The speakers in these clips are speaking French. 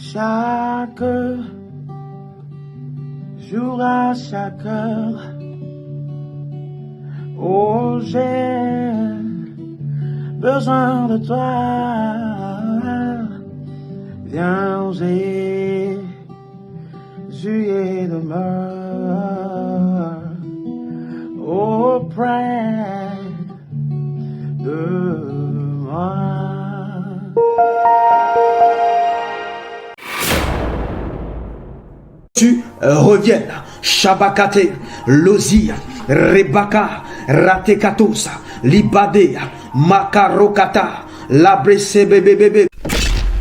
Chaque jour à chaque heure, oh j'ai besoin de toi. Viens Jésus et demeure auprès de moi. Tu reviennes, Shabakate, Lozia, Rebaka, Ratekatosa, Libadea, Makarokata, Labrese bébé,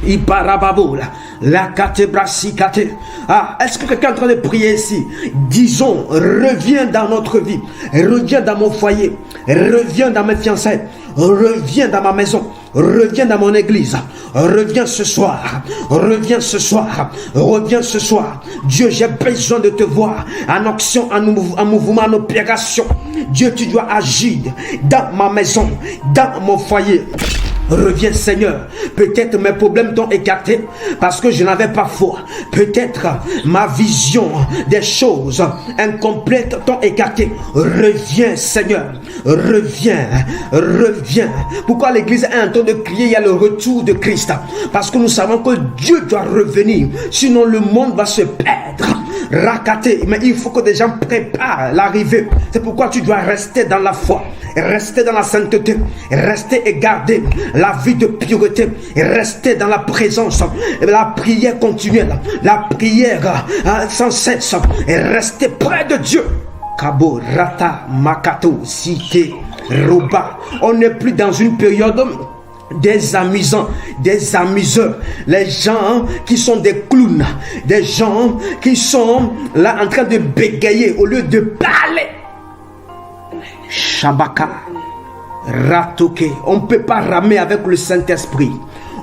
Ibarababola, la Katebrasikate. Ah, est-ce que quelqu'un est en train de prier ici? Disons, reviens dans notre vie, reviens dans mon foyer, reviens dans mes fiançailles, reviens dans ma maison, reviens dans mon église, reviens ce soir, reviens ce soir, reviens ce soir. Dieu, j'ai besoin de te voir en action, en mouvement, en opération. Dieu, tu dois agir dans ma maison, dans mon foyer. Reviens Seigneur, peut-être mes problèmes t'ont écarté parce que je n'avais pas foi. Peut-être ma vision des choses incomplètes t'ont écarté. Reviens Seigneur, reviens, reviens. Pourquoi l'église est en train de crier, il y a le retour de Christ? Parce que nous savons que Dieu doit revenir, sinon le monde va se perdre. Racaté, mais il faut que des gens préparent l'arrivée. C'est pourquoi tu dois rester dans la foi, rester dans la sainteté, rester et garder la vie de pureté, rester dans la présence, la prière continuelle, la prière sans cesse, et rester près de Dieu. Kabo, Rata, Makato, Sike, Roba. On n'est plus dans une période des amusants, des amuseurs, les gens qui sont des clowns, des gens qui sont là en train de bégayer au lieu de parler. Shabaka, Ratoke, on ne peut pas ramer avec le Saint-Esprit.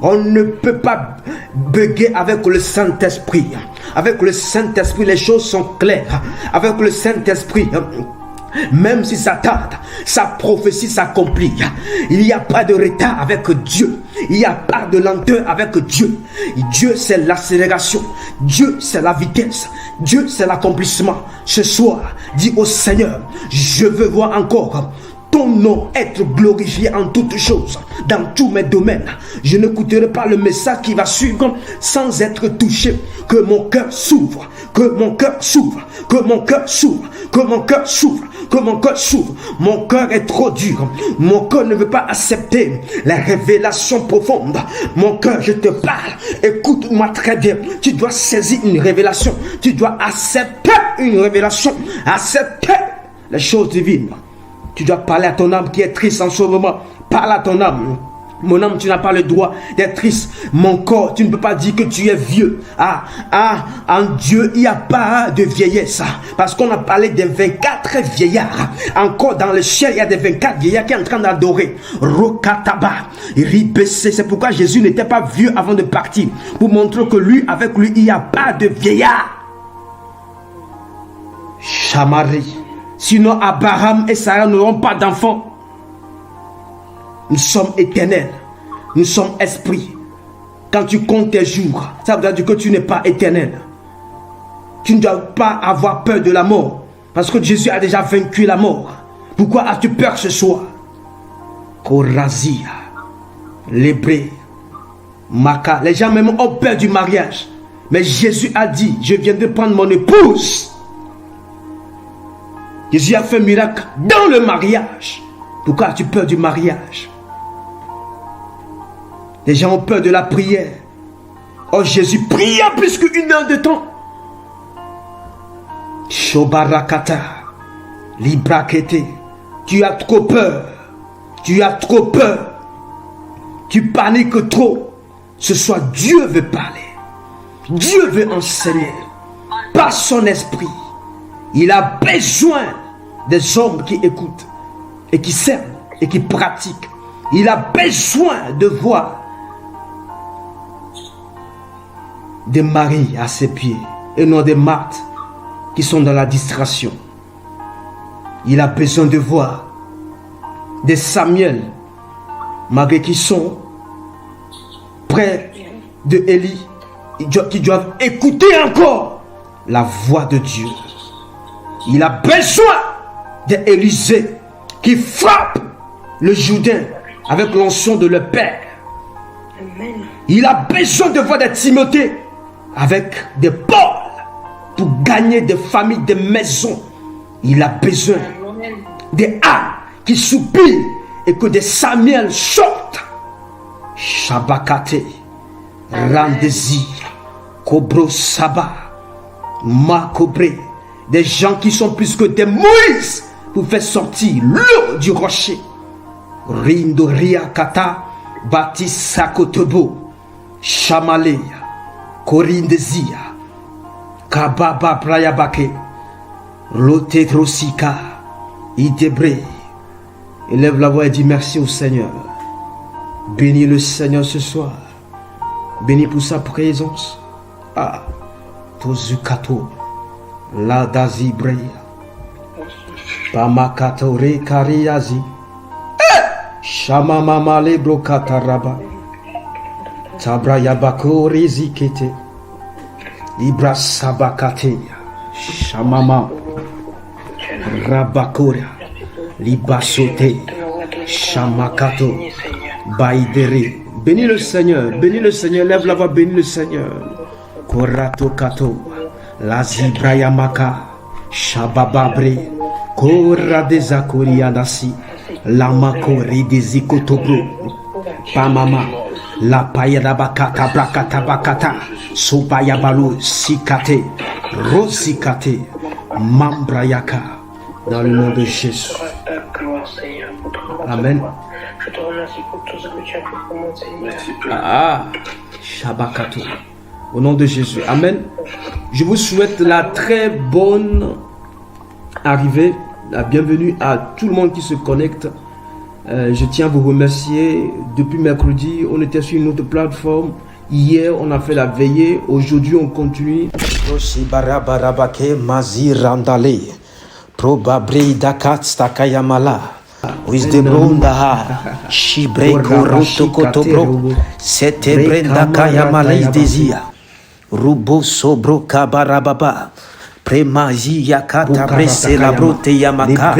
On ne peut pas bugger avec le Saint-Esprit. Avec le Saint-Esprit, les choses sont claires. Avec le Saint-Esprit, même si ça tarde, sa prophétie s'accomplit. Il n'y a pas de retard avec Dieu. Il n'y a pas de lenteur avec Dieu. Dieu, c'est l'accélération. Dieu, c'est la vitesse. Dieu, c'est l'accomplissement. Ce soir, dis au Seigneur, je veux voir encore ton nom être glorifié en toutes choses, dans tous mes domaines. Je n'écouterai pas le message qui va suivre sans être touché. Que mon cœur s'ouvre, que mon cœur s'ouvre, que mon cœur s'ouvre, que mon cœur s'ouvre, que mon cœur s'ouvre. Mon cœur est trop dur. Mon cœur ne veut pas accepter les révélations profondes. Mon cœur, je te parle. Écoute-moi très bien. Tu dois saisir une révélation. Tu dois accepter une révélation. Accepter les choses divines. Tu dois parler à ton âme qui est triste en ce moment. Parle à ton âme. Mon âme, tu n'as pas le droit d'être triste. Mon corps, tu ne peux pas dire que tu es vieux. En Dieu, il n'y a pas de vieillesse. Parce qu'on a parlé des 24 vieillards. Encore dans le ciel, il y a des 24 vieillards qui sont en train d'adorer. Rokataba, Ribessé. C'est pourquoi Jésus n'était pas vieux avant de partir. Pour montrer que lui, avec lui, il n'y a pas de vieillard. Chamari. Sinon, Abraham et Sarah n'auront pas d'enfants. Nous sommes éternels. Nous sommes esprits. Quand tu comptes tes jours, ça veut dire que tu n'es pas éternel. Tu ne dois pas avoir peur de la mort. Parce que Jésus a déjà vaincu la mort. Pourquoi as-tu peur ce soir? Korazia, Lébré, Maka. Les gens même ont peur du mariage. Mais Jésus a dit, je viens de prendre mon épouse. Jésus a fait un miracle dans le mariage. Pourquoi as-tu peur du mariage? Les gens ont peur de la prière. Oh, Jésus pria plus qu'une heure de temps. Shobarakata, Librakete. Tu as trop peur. Tu as trop peur. Tu paniques trop. Ce soir, Dieu veut parler. Dieu veut enseigner. Par son esprit. Il a besoin des hommes qui écoutent et qui servent et qui pratiquent. Il a besoin de voir des maris à ses pieds et non des Marthes qui sont dans la distraction. Il a besoin de voir des Samuel, malgré qui sont près de Élie, qui doivent écouter encore la voix de Dieu. Il a besoin d'Élisée qui frappe le Jourdain avec l'onction de leur père. Amen. Il a besoin de voir des Timothée avec des Paul pour gagner des familles, des maisons. Il a besoin des Anne qui soupirent et que des Samuel sortent. Shabakate, Randesi, Kobro Saba, Makobre, des gens qui sont plus que des Moïse pour faire sortir l'eau du rocher. Rindo Riakata, Bati Sakotobo, Shamalea, Korindezia, Kababa Brayabake, Lote Rosika, Idebre. Élève la voix et dit merci au Seigneur. Bénis le Seigneur ce soir. Bénis pour sa présence. Ah, Tozukato, Ladazi Breya, Pamakatore Kariazi, Shamamama Lebro Kataraba, Tabrayabako Rizikete, Libra Sabakate, Shamama Rabakora, Libasote, Shamakato, Baïdere. Bénis le Seigneur, lève la voix, bénis le Seigneur. Korato Kato, Lazibrayamaka, Shabababre, Kora Dezakorianasi, Lamakori Dezikotobro, Pamama, La Payarabakata, Brakatabakata, Sobayabalu, Sikate, Rosikate, Mambrayaka, dans le nom de Jésus. Amen. Je te remercie pour tout ce que tu as fait pour mon Seigneur. Ah, Shabakato. Au nom de Jésus. Amen. Je vous souhaite la très bonne arrivée, la bienvenue à tout le monde qui se connecte. Je tiens à vous remercier. Depuis mercredi, on était sur une autre plateforme. Hier, on a fait la veillée. Aujourd'hui, on continue. Wisdebronda Shibreko Rotokotobro Setebrenda Kayamala Desia Rubo Sobro Kabarababa Premazi Yakata Brese Labrote Yamaka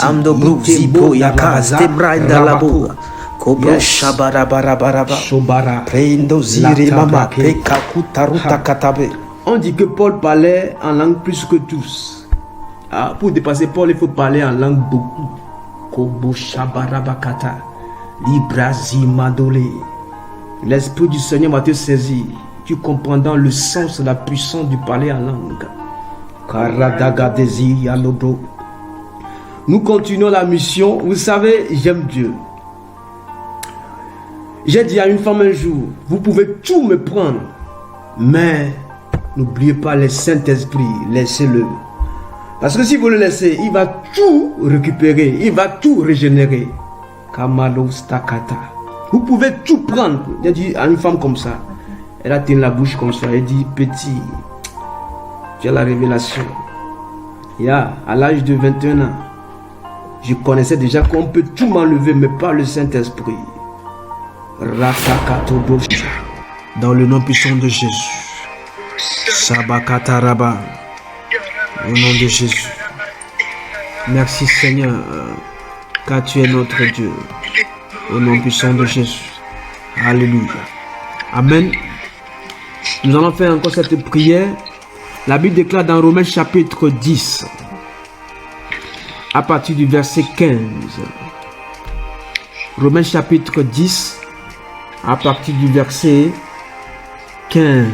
Amdo Bruzibo Yakas Tebranda Labo Kobro Shabarabaraba Prendo Ziri Mama Pekakutaruta Katabe. On dit que Paul parlait en langue plus que tous. Ah, pour dépasser Paul, il faut parler en langue beaucoup. Kobo Shabarabakata, Librazi Madole. L'Esprit du Seigneur va te saisir. Tu comprendras le sens et la puissance du parler en langue. Karadagadezi Yalobro. Nous continuons la mission. Vous savez, j'aime Dieu. J'ai dit à une femme un jour, vous pouvez tout me prendre, mais n'oubliez pas le Saint-Esprit, laissez-le. Parce que si vous le laissez, il va tout récupérer, il va tout régénérer. Kamalo Stakata. Vous pouvez tout prendre. J'ai dit à une femme comme ça, elle a tenu la bouche comme ça, elle dit, petit, tu as la révélation. À l'âge de 21 ans, je connaissais déjà qu'on peut tout m'enlever, mais pas le Saint-Esprit. Dans le nom puissant de Jésus. Sabakataraba. Au nom de Jésus. Merci Seigneur, car tu es notre Dieu. Au nom puissant de Jésus. Alléluia. Amen. Nous allons faire encore cette prière. La Bible déclare dans Romains chapitre 10, à partir du verset 15. Romains chapitre 10, à partir du verset 15.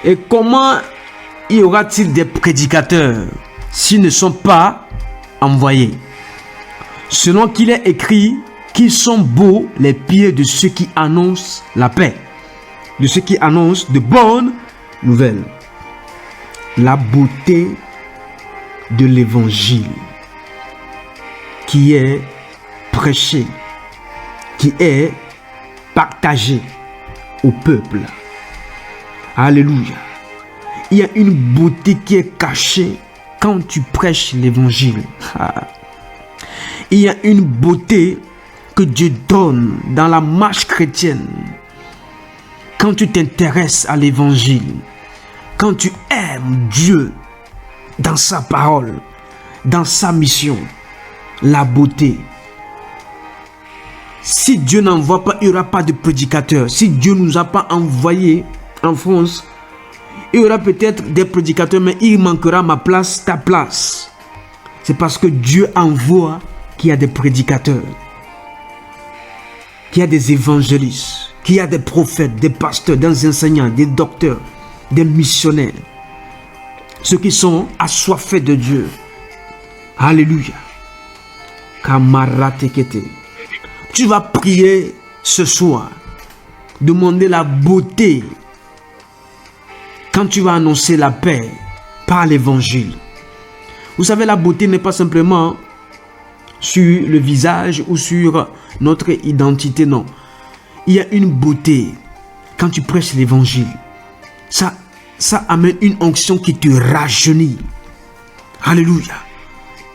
Et comment y aura-t-il des prédicateurs s'ils ne sont pas envoyés? Selon qu'il est écrit, qu'ils sont beaux les pieds de ceux qui annoncent la paix, de ceux qui annoncent de bonnes nouvelles. La beauté de l'évangile qui est prêché, qui est partagé au peuple. Alléluia. Il y a une beauté qui est cachée quand tu prêches l'évangile. Il y a une beauté que Dieu donne dans la marche chrétienne. quand tu t'intéresses à l'évangile, quand tu aimes Dieu dans sa parole, dans sa mission, la beauté. Si Dieu n'envoie pas, il n'y aura pas de prédicateur. Si Dieu ne nous a pas envoyés en France, il y aura peut-être des prédicateurs, mais il manquera ma place, ta place. C'est parce que Dieu envoie qu'il y a des prédicateurs, qu'il y a des évangélistes, qu'il y a des prophètes, des pasteurs, des enseignants, des docteurs, des missionnaires. Ceux qui sont assoiffés de Dieu. Alléluia. Kamaratekete. Tu vas prier ce soir. Demander la beauté. Quand tu vas annoncer la paix par l'évangile. Vous savez, la beauté n'est pas simplement sur le visage ou sur notre identité, non. Il y a une beauté quand tu prêches l'évangile. Ça amène une onction qui te rajeunit. Alléluia.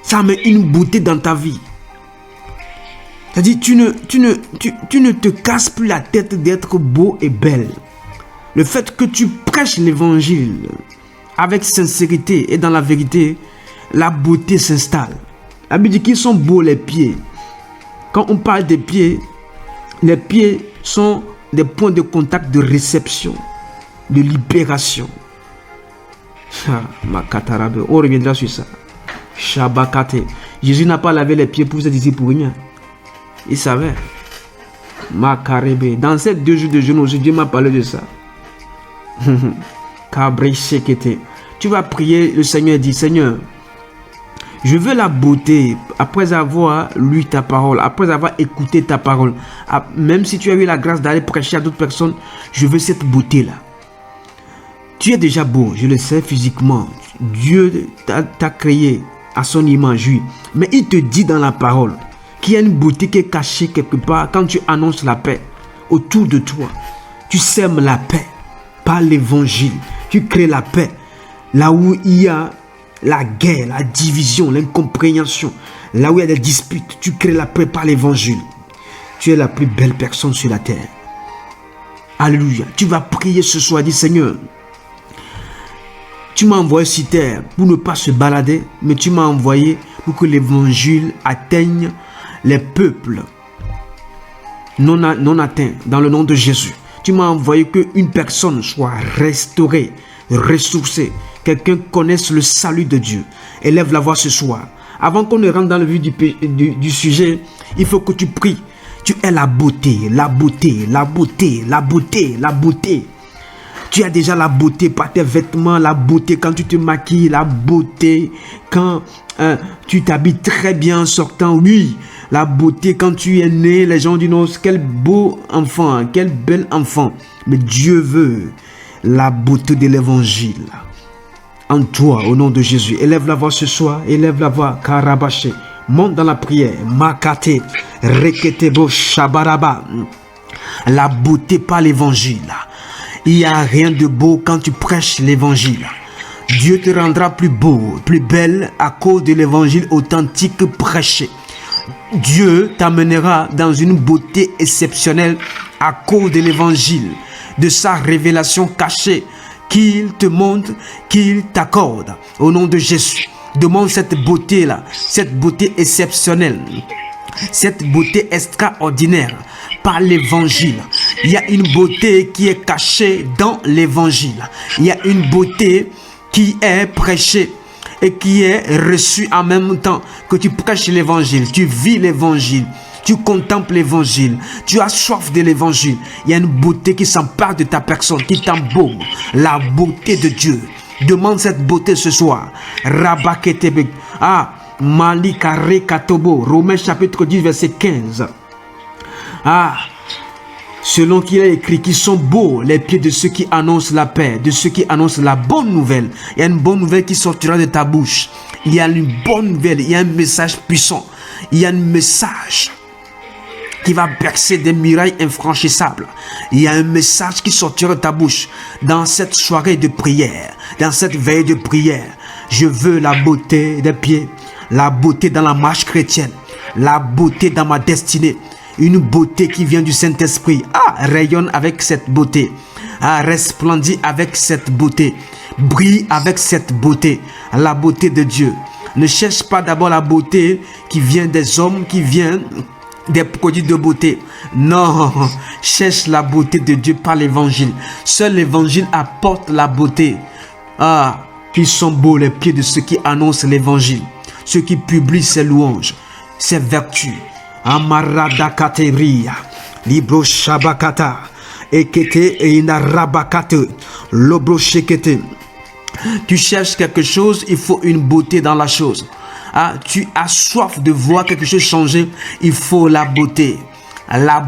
Ça amène une beauté dans ta vie. C'est-à-dire, tu ne te casses plus la tête d'être beau et belle. Le fait que tu prêches l'évangile avec sincérité et dans la vérité, la beauté s'installe. La Bible dit qu'ils sont beaux les pieds. Quand on parle des pieds, les pieds sont des points de contact de réception, de libération. On reviendra sur ça. Shabakate. Jésus n'a pas lavé les pieds pour vous être ici pour rien. Il savait. Makarebe. Dans ces 2 jours de jeûne, Dieu m'a parlé de ça. Tu vas prier, le Seigneur dit, Seigneur, je veux la beauté après avoir lu ta parole, après avoir écouté ta parole. Même si tu as eu la grâce d'aller prêcher à d'autres personnes, je veux cette beauté-là. Tu es déjà beau, je le sais physiquement. Dieu t'a créé à son image, oui. Mais il te dit dans la parole qu'il y a une beauté qui est cachée quelque part quand tu annonces la paix autour de toi. Tu sèmes la paix par l'évangile. Tu crées la paix là où il y a la guerre, la division, l'incompréhension. Là où il y a des disputes, tu crées la paix par l'évangile. Tu es la plus belle personne sur la terre. Alléluia. Tu vas prier ce soir, dis Seigneur, tu m'as envoyé sur terre pour ne pas se balader, mais tu m'as envoyé pour que l'évangile atteigne les peuples non atteints dans le nom de Jésus. Tu m'as envoyé qu'une personne soit restaurée, ressourcée, quelqu'un connaisse le salut de Dieu. Élève la voix ce soir. Avant qu'on ne rentre dans le vif du sujet, il faut que tu pries. Tu es la beauté, la beauté, la beauté, la beauté, la beauté. Tu as déjà la beauté par tes vêtements, la beauté quand tu te maquilles, la beauté quand tu t'habilles très bien en sortant. Oui, la beauté quand tu es né, les gens disent non, quel beau enfant, quel bel enfant. Mais Dieu veut la beauté de l'évangile en toi, au nom de Jésus. Élève la voix ce soir, élève la voix, Karabaché. Monte dans la prière, Makate, Reketebo, Shabaraba. La beauté par l'évangile. Il n'y a rien de beau quand tu prêches l'évangile. Dieu te rendra plus beau, plus belle à cause de l'évangile authentique prêché. Dieu t'amènera dans une beauté exceptionnelle à cause de l'évangile, de sa révélation cachée qu'il te montre, qu'il t'accorde. Au nom de Jésus, demande cette beauté-là, cette beauté exceptionnelle, cette beauté extraordinaire par l'évangile. Il y a une beauté qui est cachée dans l'évangile. Il y a une beauté qui est prêchée et qui est reçue en même temps que tu prêches l'évangile. Tu vis l'évangile. Tu contemples l'évangile. Tu as soif de l'évangile. Il y a une beauté qui s'empare de ta personne, qui t'embaume. La beauté de Dieu. Demande cette beauté ce soir. Rabaketebe. Malikare Katobo. Romains chapitre 10 verset 15. Selon qu'il est écrit, qu'ils sont beaux les pieds de ceux qui annoncent la paix, de ceux qui annoncent la bonne nouvelle. Il y a une bonne nouvelle qui sortira de ta bouche. Il y a une bonne nouvelle, il y a un message puissant. Il y a un message qui va bercer des murailles infranchissables. Il y a un message qui sortira de ta bouche dans cette soirée de prière, dans cette veille de prière. Je veux la beauté des pieds, la beauté dans la marche chrétienne, la beauté dans ma destinée. Une beauté qui vient du Saint-Esprit. Rayonne avec cette beauté. resplendis avec cette beauté. Brille avec cette beauté, la beauté de Dieu. Ne cherche pas d'abord la beauté qui vient des hommes, qui vient des produits de beauté. Non, cherche la beauté de Dieu par l'évangile. Seul l'évangile apporte la beauté. Qu'ils sont beaux les pieds de ceux qui annoncent l'évangile, ceux qui publient ses louanges, ses vertus. Amarada kateria, libro shabakata, ekete e inarabakate, lobro shekete. Tu cherches quelque chose, il faut une beauté dans la chose. Tu as soif de voir quelque chose changer, il faut la beauté. La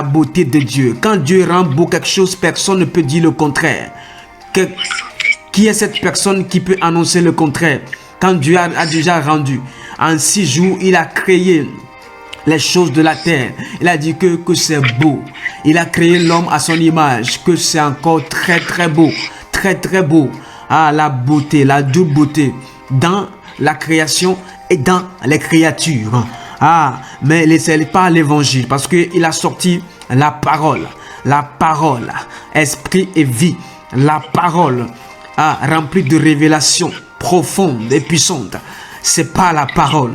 beauté de Dieu. Quand Dieu rend beau quelque chose, personne ne peut dire le contraire. Qui est cette personne qui peut annoncer le contraire? Quand Dieu a déjà rendu, en 6 jours, il a créé les choses de la terre. Il a dit que c'est beau. Il a créé l'homme à son image, que c'est encore très très beau. Très très beau. La beauté, la double beauté dans la création et dans les créatures. Mais laissez pas l'évangile, parce qu'il a sorti la parole, esprit et vie, la parole remplie de révélations profondes et puissantes. C'est pas la parole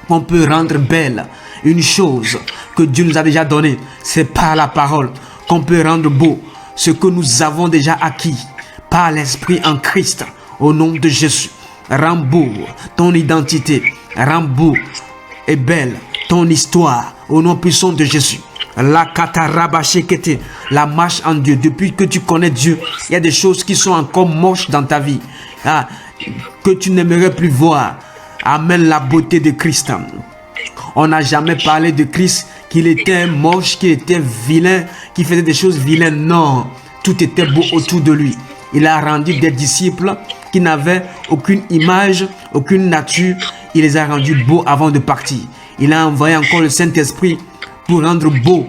qu'on peut rendre belle. Une chose que Dieu nous a déjà donnée, c'est par la parole qu'on peut rendre beau ce que nous avons déjà acquis par l'Esprit en Christ, au nom de Jésus. Rends beau ton identité, rends beau et belle ton histoire, au nom puissant de Jésus. La katarabashekete, la marche en Dieu. Depuis que tu connais Dieu, il y a des choses qui sont encore moches dans ta vie, que tu n'aimerais plus voir. Amen, la beauté de Christ. On n'a jamais parlé de Christ, qu'il était moche, qu'il était vilain, qu'il faisait des choses vilaines. Non, tout était beau autour de lui. Il a rendu des disciples qui n'avaient aucune image, aucune nature. Il les a rendus beaux avant de partir. Il a envoyé encore le Saint-Esprit pour rendre beau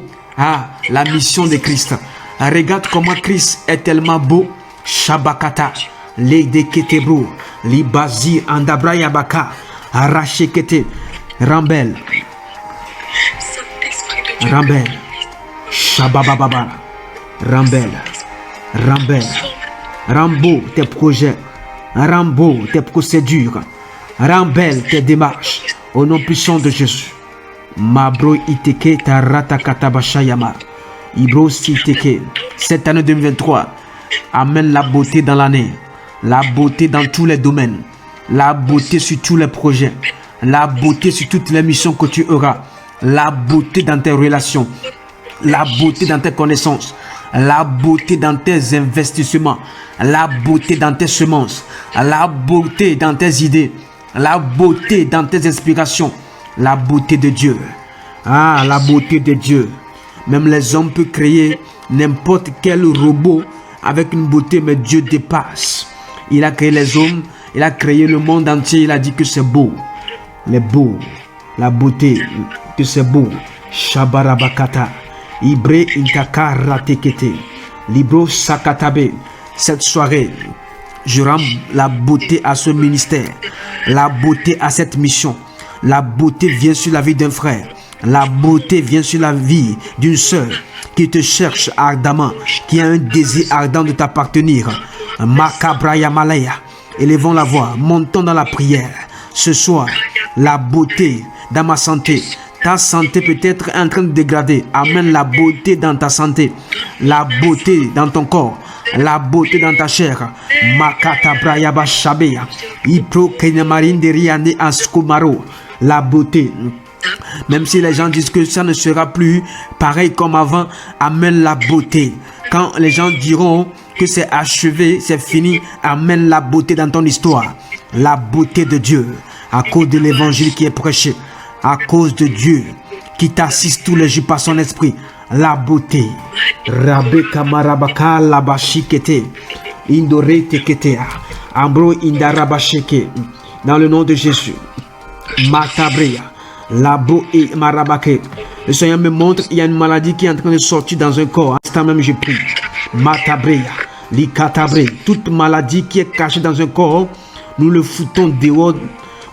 la mission de Christ. Regarde comment Christ est tellement beau. Shabakata, Leideketebro, Libazi, Andabrayabaka, Arachekete, Rambel, Shabababa, Rambel, Rambo tes projets, Rambo tes procédures, Rambel tes démarches, au nom puissant de Jésus. Mabro iteke tarata katabashayama, Ibro siteke. Cette année 2023, amène la beauté dans l'année, la beauté dans tous les domaines, la beauté sur tous les projets, la beauté sur toutes les missions que tu auras, la beauté dans tes relations, la beauté dans tes connaissances, la beauté dans tes investissements, la beauté dans tes semences, la beauté dans tes idées, la beauté dans tes inspirations, la beauté de Dieu. La beauté de Dieu. Même les hommes peuvent créer n'importe quel robot avec une beauté, mais Dieu dépasse. Il a créé les hommes, il a créé le monde entier, il a dit que c'est beau. Les beaux, la beauté, que c'est beau. Shabarabakata, Ibre Intaka Ratekete, Libro Sakatabe. Cette soirée, je rends la beauté à ce ministère, la beauté à cette mission. La beauté vient sur la vie d'un frère. La beauté vient sur la vie d'une sœur qui te cherche ardemment, qui a un désir ardent de t'appartenir. Makabraya Malaya. Élevons la voix, montons dans la prière. Ce soir, la beauté dans ma santé. Ta santé peut être en train de dégrader. Amène la beauté dans ta santé. La beauté dans ton corps. La beauté dans ta chair. Makata Brayaba Shabeya. Ipro Kenemarinde Riane Askumaro. La beauté. Même si les gens disent que ça ne sera plus pareil comme avant, amène la beauté. Quand les gens diront que c'est achevé, c'est fini, amène la beauté dans ton histoire. La beauté de Dieu, à cause de l'évangile qui est prêché, à cause de Dieu qui t'assiste tous les jours par son esprit. La beauté. Rabbe Kamarabaka Labashikete, Indore Teketea, Ambro Indarabasheke, dans le nom de Jésus. Matabrea, Labo et Marabake. Le Seigneur me montre qu'il y a une maladie qui est en train de sortir dans un corps. À ce temps même, je prie. Matabrea, Likatabre, toute maladie qui est cachée dans un corps, nous le foutons dehors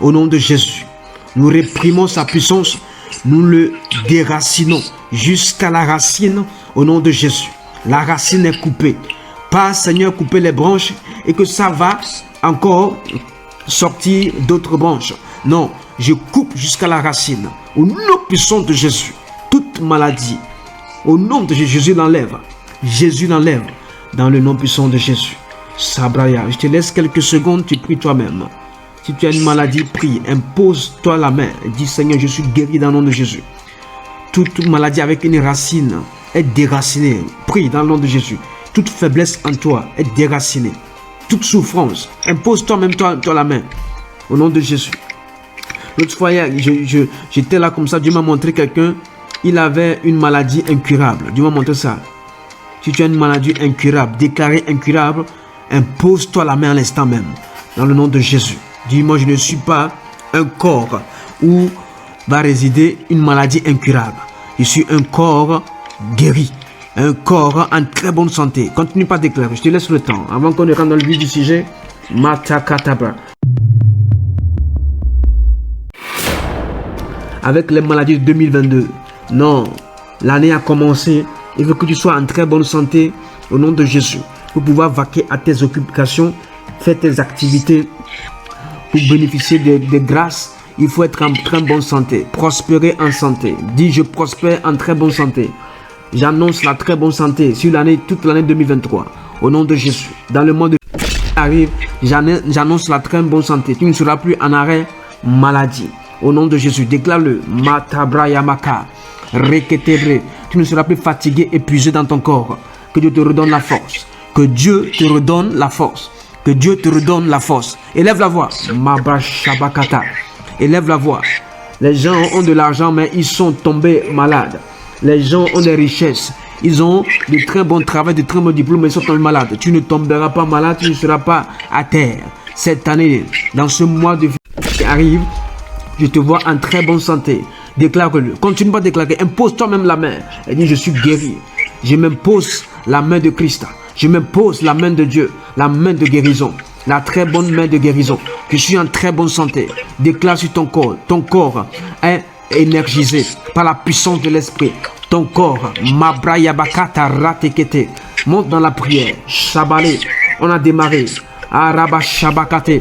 au nom de Jésus. Nous réprimons sa puissance, nous le déracinons jusqu'à la racine au nom de Jésus. La racine est coupée. Pas, Seigneur, couper les branches et que ça va encore sortir d'autres branches. Non, je coupe jusqu'à la racine. Au nom puissant de Jésus, toute maladie, au nom de Jésus, Jésus l'enlève. Jésus l'enlève. Dans le nom puissant de Jésus. Sabraya, je te laisse quelques secondes, tu pries toi-même. Si tu as une maladie, prie, impose-toi la main. Dis, Seigneur, je suis guéri dans le nom de Jésus. Toute maladie avec une racine est déracinée. Prie dans le nom de Jésus. Toute faiblesse en toi est déracinée. Toute souffrance, impose toi-même toi la main. Au nom de Jésus. L'autre fois, j'étais là comme ça, Dieu m'a montré quelqu'un, il avait une maladie incurable. Dieu m'a montré ça. Si tu as une maladie incurable, déclarée incurable, impose-toi la main à l'instant même. Dans le nom de Jésus. Dis-moi, je ne suis pas un corps où va résider une maladie incurable. Je suis un corps guéri. Un corps en très bonne santé. Continue pas à déclarer. Je te laisse le temps. Avant qu'on ne rentre dans le vif du sujet. Matakatabra. Avec les maladies de 2022. Non. L'année a commencé. Il veut que tu sois en très bonne santé. Au nom de Jésus. Pour pouvoir vaquer à tes occupations. Faire tes activités. Pour bénéficier des grâces. Il faut être en très bonne santé. Prospérer en santé. Dis, je prospère en très bonne santé. J'annonce la très bonne santé sur l'année, toute l'année 2023. Au nom de Jésus. Dans le mois de arrive, j'annonce la très bonne santé. Tu ne seras plus en arrêt maladie. Au nom de Jésus. Déclare-le. Matabra Yamaka. Reketebre. Tu ne seras plus fatigué, épuisé dans ton corps. Que Dieu te redonne la force. Que Dieu te redonne la force. Que Dieu te redonne la force. Élève la voix. Mabashabakata. Élève la voix. Les gens ont de l'argent, mais ils sont tombés malades. Les gens ont des richesses. Ils ont de très bons travaux, de très bons diplômes, mais ils sont tombés malades. Tu ne tomberas pas malade, tu ne seras pas à terre. Cette année, dans ce mois de février qui arrive, je te vois en très bonne santé. Déclare-le. Continue pas à déclarer. Impose toi-même la main. Et dis, je suis guéri. Je m'impose la main de Christ. Je m'impose la main de Dieu. La main de guérison. La très bonne main de guérison. Je suis en très bonne santé. Déclare sur ton corps. Ton corps est énergisé par la puissance de l'esprit. Ton corps, Mabrayabakata ratekete. Monte dans la prière. Shabalé. On a démarré. Arabashabakate.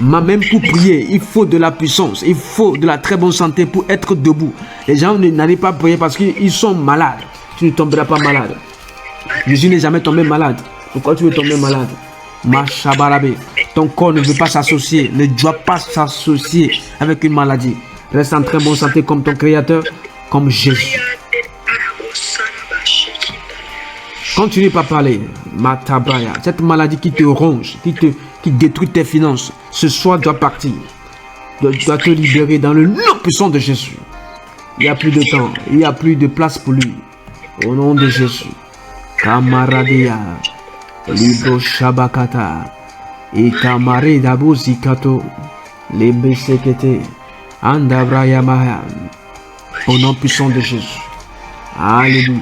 Même pour prier, il faut de la puissance. Il faut de la très bonne santé pour être debout. Les gens n'arrivent pas à prier parce qu'ils sont malades. Tu ne tomberas pas malade. Jésus n'est jamais tombé malade. Pourquoi tu veux tomber malade? Mashabarabe. Ton corps ne veut pas s'associer, ne doit pas s'associer avec une maladie. Reste en très bonne santé comme ton créateur, comme Jésus. Continue pas à parler. Matabaya. Cette maladie qui te ronge, qui détruit tes finances, ce soir doit partir. Doit te libérer dans le nom puissant de Jésus. Il n'y a plus de temps, il n'y a plus de place pour lui. Au nom de Jésus. Kamaradia. Libro Shabakata. Et Kamare Dabo Zikato. Lebe Sekete. Andabraya Mahan. Au nom puissant de Jésus. Alléluia.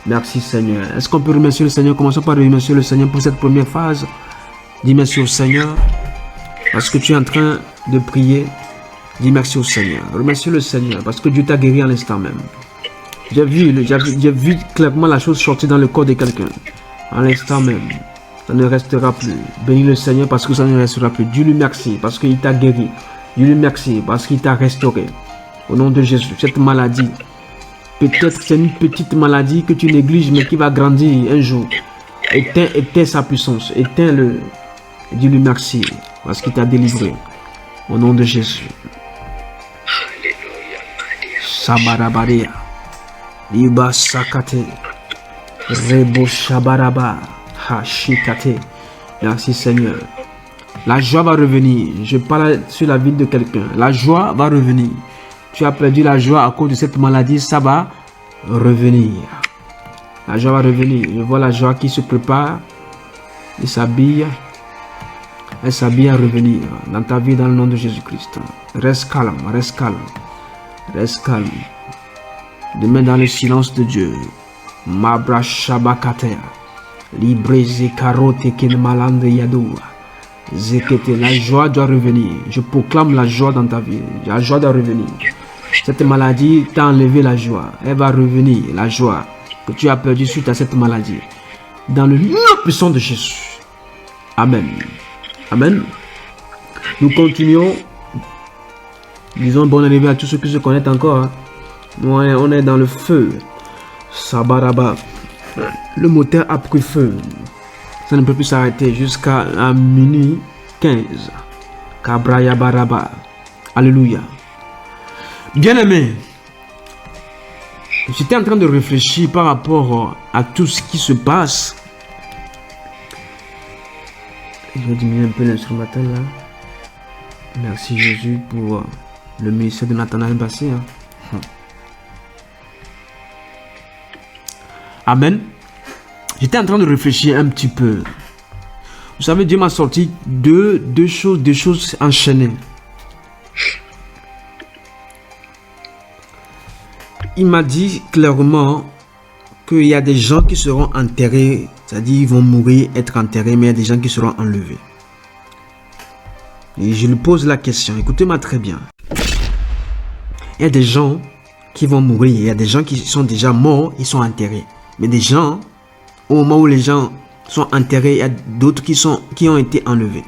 Merci Seigneur. Est-ce qu'on peut remercier le Seigneur? Commençons par remercier le Seigneur pour cette première phase. Dis merci au Seigneur. Parce que tu es en train de prier. Dis merci au Seigneur. Remercie le Seigneur parce que Dieu t'a guéri à l'instant même. J'ai vu clairement la chose sortir dans le corps de quelqu'un. À l'instant même. Ça ne restera plus. Bénis le Seigneur parce que ça ne restera plus. Dieu lui merci parce qu'il t'a guéri. Dieu lui merci parce qu'il t'a restauré. Au nom de Jésus. Cette maladie. Peut-être c'est une petite maladie que tu négliges mais qui va grandir un jour. Éteins sa puissance. Éteins-le. Dis-lui merci parce qu'il t'a délivré. Au nom de Jésus. Sabarabaria. Liba sakate. Rebo shabaraba. Hashikate. Merci Seigneur. La joie va revenir. Je parle sur la vie de quelqu'un. La joie va revenir. Tu as perdu la joie à cause de cette maladie. Ça va revenir. La joie va revenir. Je vois la joie qui se prépare. Il s'habille. Elle s'habille à revenir dans ta vie dans le nom de Jésus-Christ. Reste calme, reste calme. Reste calme. Demain dans le silence de Dieu. Mabra Shabakatea. Libre Zekarote Kenmalande Yadoua. Zekete. La joie doit revenir. Je proclame la joie dans ta vie. La joie doit revenir. Cette maladie t'a enlevé la joie. Elle va revenir, la joie. que tu as perdu suite à cette maladie. Dans le nom puissant de Jésus. Amen. Amen. Nous continuons. Disons bon anniversaire à tous ceux qui se connaissent encore. Hein. On est dans le feu. Sabaraba. Le moteur a pris feu. Ça ne peut plus s'arrêter jusqu'à minuit 15. Kabraya baraba. Alléluia. Bien-aimé, j'étais en train de réfléchir par rapport à tout ce qui se passe. Je vais diminuer un peu l'instrumental là. Merci Jésus pour le ministère de Nathanaël Bassé. Hein. Amen. J'étais en train de réfléchir un petit peu. Vous savez, Dieu m'a sorti deux choses enchaînées. Il m'a dit clairement qu'il y a des gens qui seront enterrés, c'est-à-dire ils vont mourir, être enterrés, mais il y a des gens qui seront enlevés. Et je lui pose la question, écoutez-moi très bien. Il y a des gens qui vont mourir, il y a des gens qui sont déjà morts, ils sont enterrés. Mais des gens, au moment où les gens sont enterrés, il y a d'autres qui ont été enlevés.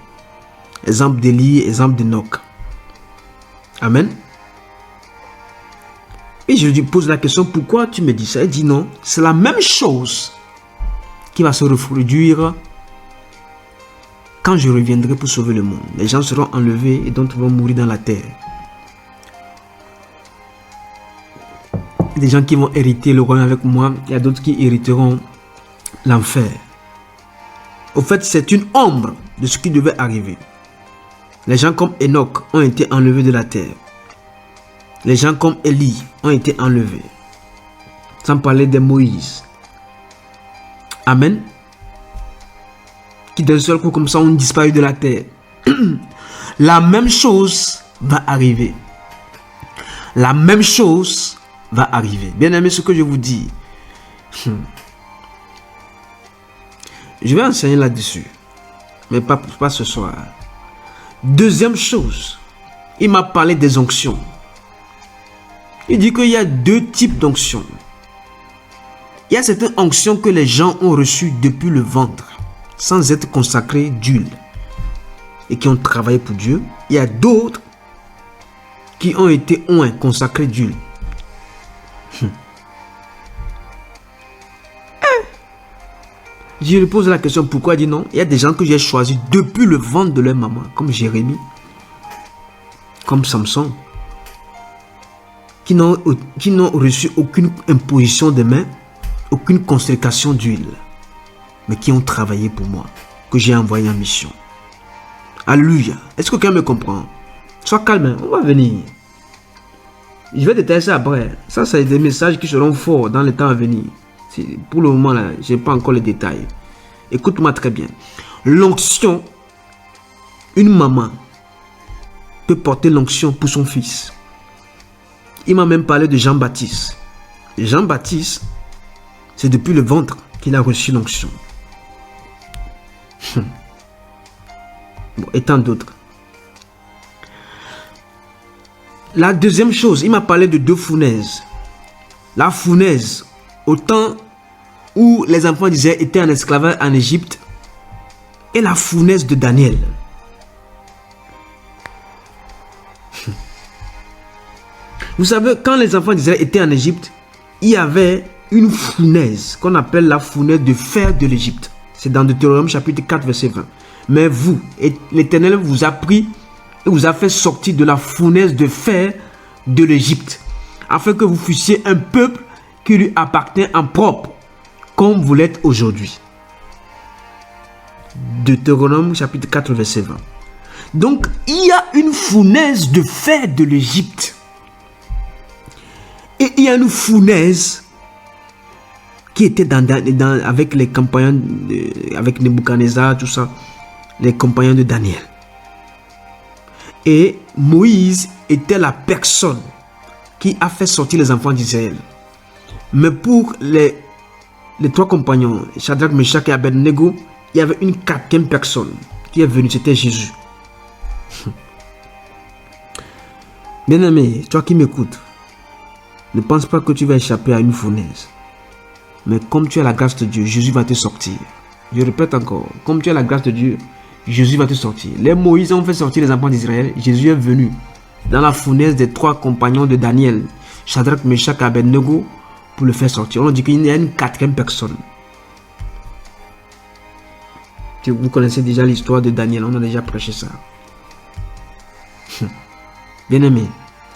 Exemple d'Élie, exemple d'Enoch. Amen. Et je lui pose la question, pourquoi tu me dis ça? Il dit non, c'est la même chose qui va se reproduire quand je reviendrai pour sauver le monde. Les gens seront enlevés et d'autres vont mourir dans la terre. Il y a des gens qui vont hériter le royaume avec moi, il y a d'autres qui hériteront l'enfer. Au fait, c'est une ombre de ce qui devait arriver. Les gens comme Enoch ont été enlevés de la terre. Les gens comme Élie ont été enlevés. Sans parler de Moïse. Amen. Qui d'un seul coup comme ça ont disparu de la terre. La même chose va arriver. La même chose va arriver. Bien aimé, ce que je vous dis. Je vais enseigner là-dessus. Mais pas ce soir. Deuxième chose. Il m'a parlé des onctions. Il dit qu'il y a deux types d'onctions. Il y a certaines onctions que les gens ont reçues depuis le ventre, sans être consacrés d'huile, et qui ont travaillé pour Dieu. Il y a d'autres qui ont été consacrés d'huile. Je lui pose la question pourquoi. Il dit non. Il y a des gens que j'ai choisis depuis le ventre de leur maman, comme Jérémie, comme Samson, qui n'ont reçu aucune imposition de main, aucune consécration d'huile, mais qui ont travaillé pour moi, que j'ai envoyé en mission. Alléluia. Est-ce que quelqu'un me comprend? Sois calme, on va venir. Je vais détailler ça après. Ça, c'est des messages qui seront forts dans le temps à venir. Pour le moment, là, je n'ai pas encore les détails. Écoute-moi très bien. L'onction, une maman peut porter l'onction pour son fils. Il m'a même parlé de Jean-Baptiste. Jean-Baptiste, c'est depuis le ventre qu'il a reçu l'onction. Bon, et tant d'autres. La deuxième chose, il m'a parlé de deux fournaises. La fournaise, au temps où les enfants d'Israël étaient en esclavage en Égypte, et la fournaise de Daniel. Vous savez, quand les enfants d'Israël étaient en Égypte, il y avait une fournaise qu'on appelle la fournaise de fer de l'Égypte. C'est dans Deutéronome chapitre 4 verset 20. Mais vous, l'Éternel vous a pris et vous a fait sortir de la fournaise de fer de l'Égypte, afin que vous fussiez un peuple qui lui appartient en propre, comme vous l'êtes aujourd'hui. Deutéronome chapitre 4 verset 20. Donc, il y a une fournaise de fer de l'Égypte. Et il y a une fournaise qui était avec les compagnons, avec Nebuchadnezzar, tout ça, les compagnons de Daniel. Et Moïse était la personne qui a fait sortir les enfants d'Israël. Mais pour les trois compagnons, Shadrach, Meshach et Abednego, il y avait une quatrième personne qui est venue, c'était Jésus. Bien-aimé, toi qui m'écoutes, ne pense pas que tu vas échapper à une fournaise. Mais comme tu as la grâce de Dieu, Jésus va te sortir. Je répète encore, comme tu as la grâce de Dieu, Jésus va te sortir. Les Moïse ont fait sortir les enfants d'Israël. Jésus est venu dans la fournaise des 3 compagnons de Daniel, Shadrach, Meshach et Abednego, pour le faire sortir. On dit qu'il y a une 4e personne. Vous connaissez déjà l'histoire de Daniel, on a déjà prêché ça. Bien aimé,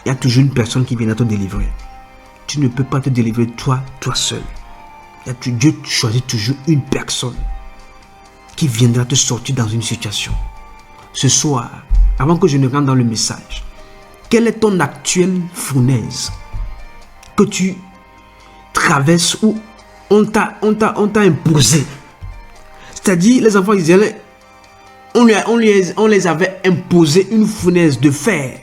il y a toujours une personne qui viendra te délivrer. Tu ne peux pas te délivrer toi seul. Dieu choisit toujours une personne qui viendra te sortir dans une situation. Ce soir, avant que je ne rentre dans le message, quelle est ton actuelle fournaise que tu traverses ou on t'a imposé? C'est-à-dire, les enfants d'Israël, on les avait imposé une fournaise de fer.